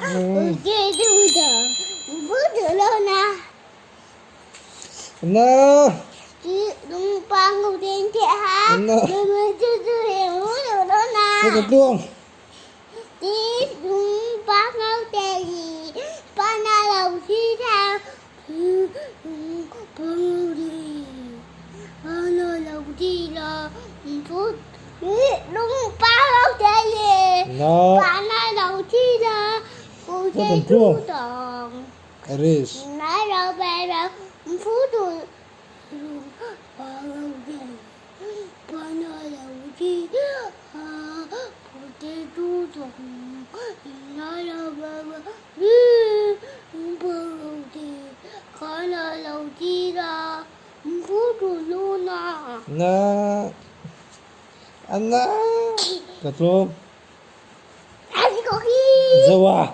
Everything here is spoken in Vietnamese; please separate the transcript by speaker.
Speaker 1: Oke, itu udah. Udah lah nah.
Speaker 2: Ano?
Speaker 1: Chị đừng bằng ngủ đến chị hả?
Speaker 2: Ano?
Speaker 1: Đừng có chú hiểu được đó
Speaker 2: Cái
Speaker 1: nè.
Speaker 2: tuông.
Speaker 1: Chị đừng bằng ngủ đến gì. Ba na đầu chi sao? Đừng bằng ngủ đi. Ba na đầu chi là phút. Đừng bằng ngủ đến gì.
Speaker 2: No.
Speaker 1: Ba na đầu chi là cô
Speaker 2: Nó
Speaker 1: chơi
Speaker 2: còn
Speaker 1: chú
Speaker 2: chuông.
Speaker 1: toàn.
Speaker 2: Aris.
Speaker 1: Nãy rồi bé rồi phú rồi ba lâu rồi ba nơi đầu chi phụ tế chú rồi nãy rồi bé ba lâu thì có nơi đầu chi ra phú rồi luôn à
Speaker 2: Na. Ano? Katlong.
Speaker 1: anh có khi
Speaker 2: Zawa.